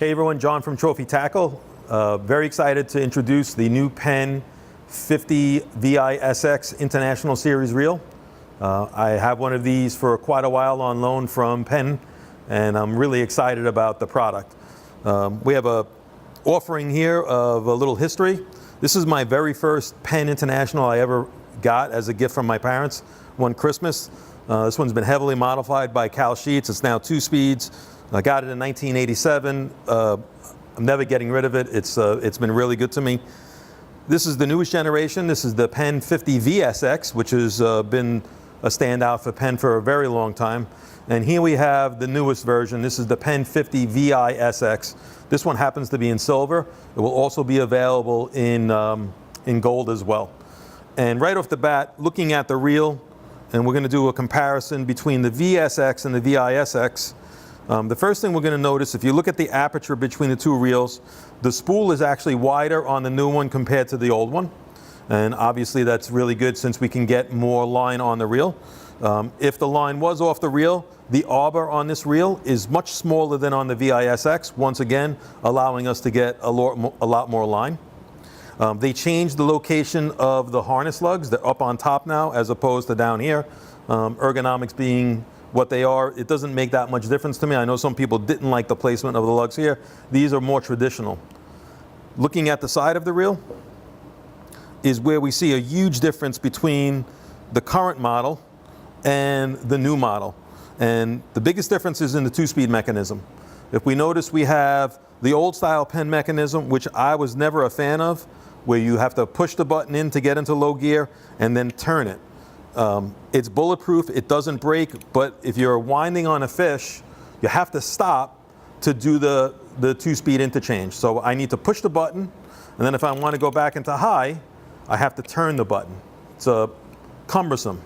Hey everyone, John from Trophy Tackle. Very excited to introduce the new Penn 50 VISX International Series reel. I have one of these for quite a while on loan from Penn, and I'm really excited about the product. We have a offering here of a little history. This is my very first Penn International I ever got as a gift from my parents one Christmas. This one's been heavily modified by Cal Sheets. It's now 2 speeds. I got it in 1987. I'm never getting rid of it. It's been really good to me. This is the newest generation. This is the Penn 50 VSX, which has been a standout for Penn for a very long time. And here we have the newest version. This is the Penn 50 VISX. This one happens to be in silver. It will also be available in gold as well. And right off the bat, looking at the reel, and we're going to do a comparison between the VSX and the VISX. The first thing we're going to notice, if you look at the aperture between the two reels, the spool is actually wider on the new one compared to the old one. And obviously that's really good since we can get more line on the reel. If the line was off the reel, the arbor on this reel is much smaller than on the VISX, once again allowing us to get a lot more line. They changed the location of the harness lugs. They're up on top now as opposed to down here. Ergonomics being what they are, it doesn't make that much difference to me. I know some people didn't like the placement of the lugs here. These are more traditional. Looking at the side of the reel is where we see a huge difference between the current model and the new model. And the biggest difference is in the 2-speed mechanism. If we notice, we have the old style Penn mechanism, which I was never a fan of, where you have to push the button in to get into low gear and then turn it. It's bulletproof, it doesn't break, but if you're winding on a fish, you have to stop to do the 2-speed interchange. So I need to push the button, and then if I want to go back into high, I have to turn the button. It's cumbersome.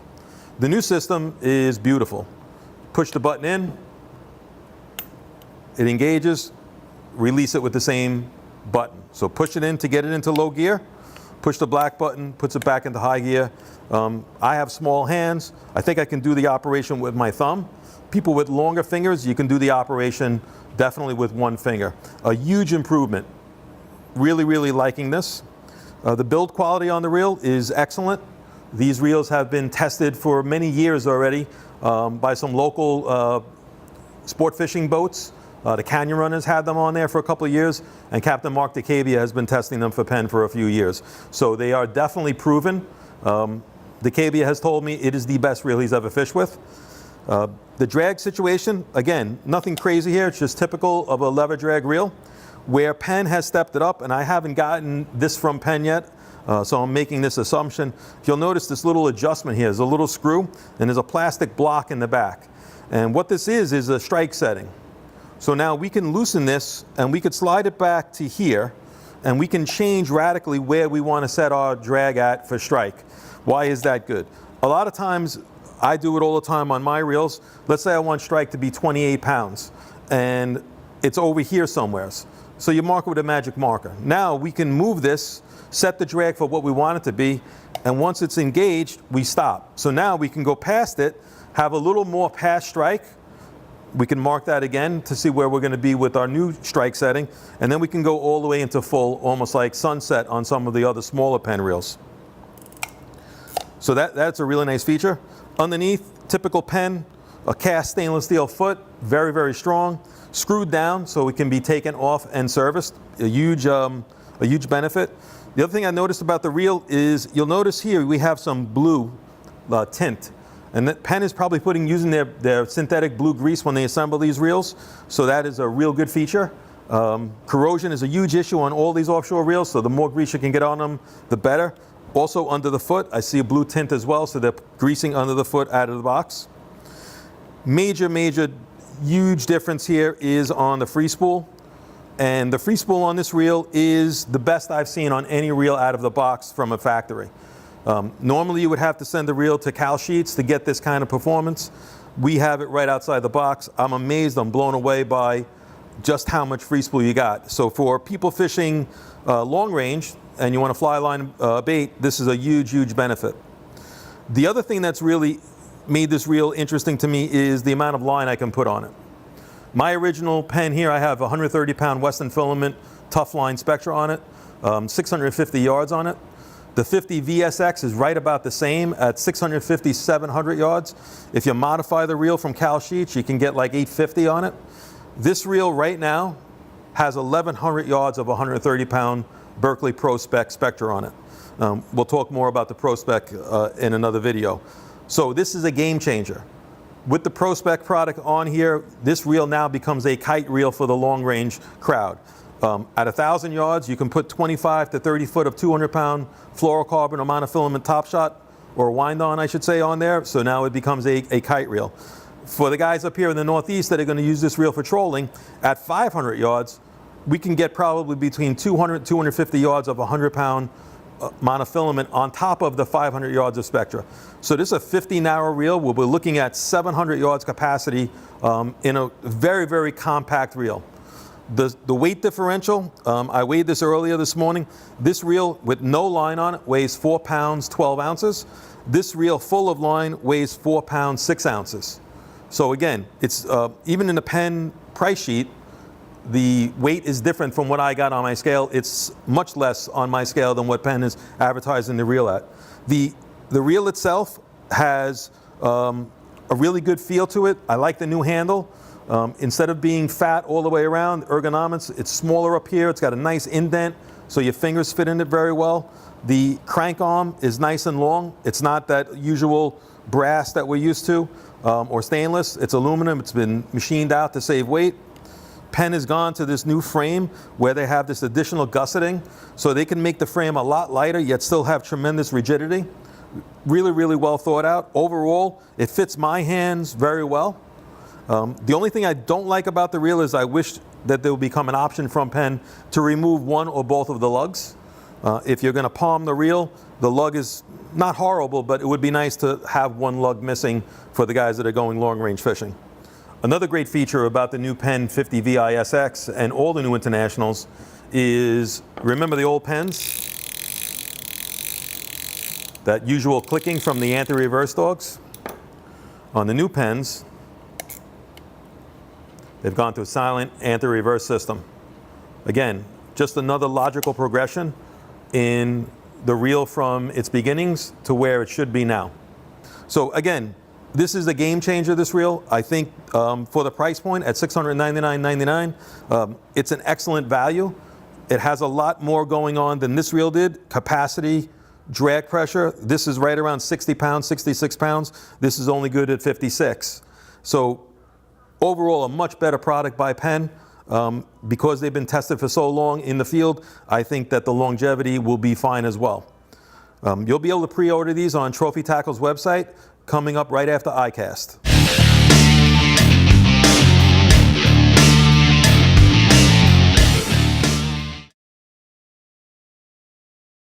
The new system is beautiful. Push the button in, it engages, release it with the same button. So push it in to get it into low gear, push the black button, puts it back into high gear. I have small hands. I think I can do the operation with my thumb. People with longer fingers, you can do the operation definitely with one finger. A huge improvement. Really, really liking this. The build quality on the reel is excellent. These reels have been tested for many years already by some local sport fishing boats. The Canyon Runners had them on there for a couple of years, and Captain Mark DeCavia has been testing them for Penn for a few years. So they are definitely proven. DeCavia has told me it is the best reel he's ever fished with. The drag situation, again, nothing crazy here. It's just typical of a lever drag reel. Where Penn has stepped it up, and I haven't gotten this from Penn yet, so I'm making this assumption. You'll notice this little adjustment here. There's a little screw, and there's a plastic block in the back. And what this is a strike setting. So now we can loosen this, and we could slide it back to here, and we can change radically where we want to set our drag at for strike. Why is that good? A lot of times, I do it all the time on my reels. Let's say I want strike to be 28 pounds, and it's over here somewhere. So you mark it with a magic marker. Now we can move this, set the drag for what we want it to be, and once it's engaged, we stop. So now we can go past it, have a little more past strike. We can mark that again to see where we're going to be with our new strike setting, and then we can go all the way into full, almost like sunset on some of the other smaller Penn reels. So that's a really nice feature. Underneath, typical Penn, a cast stainless steel foot, very, very strong, screwed down so it can be taken off and serviced. A huge benefit. The other thing I noticed about the reel is you'll notice here we have some blue tint. And that Penn is probably using their synthetic blue grease when they assemble these reels. So that is a real good feature. Corrosion is a huge issue on all these offshore reels, so the more grease you can get on them, the better. Also under the foot, I see a blue tint as well, so they're greasing under the foot out of the box. Major, huge difference here is on the free spool. And the free spool on this reel is the best I've seen on any reel out of the box from a factory. Normally you would have to send the reel to Cal Sheets to get this kind of performance. We have it right outside the box. I'm amazed, I'm blown away by just how much free spool you got. So for people fishing long range and you want to fly line bait, this is a huge benefit. The other thing that's really made this reel interesting to me is the amount of line I can put on it. My original Penn here, I have 130-pound Western filament tough line Spectra on it, 650 yards on it. The 50 VSX is right about the same at 650, 700 yards. If you modify the reel from Cal Sheets, you can get like 850 on it. This reel right now has 1,100 yards of 130-pound Berkeley Pro Spec Spectra on it. We'll talk more about the Pro Spec in another video. So this is a game changer. With the Pro Spec product on here, this reel now becomes a kite reel for the long range crowd. At 1,000 yards, you can put 25 to 30 foot of 200-pound fluorocarbon or monofilament top shot, or wind on, I should say, on there. So now it becomes a kite reel. For the guys up here in the Northeast that are going to use this reel for trolling, at 500 yards, we can get probably between 200 and 250 yards of 100-pound monofilament on top of the 500 yards of Spectra. So this is a 50 narrow reel. We'll be looking at 700 yards capacity in a very, very compact reel. The weight differential, I weighed this earlier this morning. This reel with no line on it weighs 4 pounds, 12 ounces. This reel full of line weighs 4 pounds, 6 ounces. So again, it's even in the Penn price sheet, the weight is different from what I got on my scale. It's much less on my scale than what Penn is advertising the reel at. The reel itself has a really good feel to it. I like the new handle. Instead of being fat all the way around, ergonomics, it's smaller up here. It's got a nice indent, so your fingers fit in it very well. The crank arm is nice and long. It's not that usual brass that we're used to, or stainless. It's aluminum. It's been machined out to save weight. Penn has gone to this new frame where they have this additional gusseting, so they can make the frame a lot lighter yet still have tremendous rigidity. Really, really well thought out. Overall, it fits my hands very well. The only thing I don't like about the reel is I wish that there would become an option from Penn to remove one or both of the lugs. If you're going to palm the reel, the lug is not horrible, but it would be nice to have one lug missing for the guys that are going long range fishing. Another great feature about the new Penn 50 VISX and all the new Internationals is, remember the old Penns? That usual clicking from the anti-reverse dogs? On the new Penns, they've gone to a silent anti-reverse system. Again, just another logical progression in the reel from its beginnings to where it should be now. So again, this is a game changer, this reel. I think for the price point at $699.99, it's an excellent value. It has a lot more going on than this reel did. Capacity, drag pressure. This is right around 60 pounds, 66 pounds. This is only good at 56. So overall, a much better product by Penn. Because they've been tested for so long in the field, I think that the longevity will be fine as well. You'll be able to pre-order these on Trophy Tackle's website coming up right after ICAST.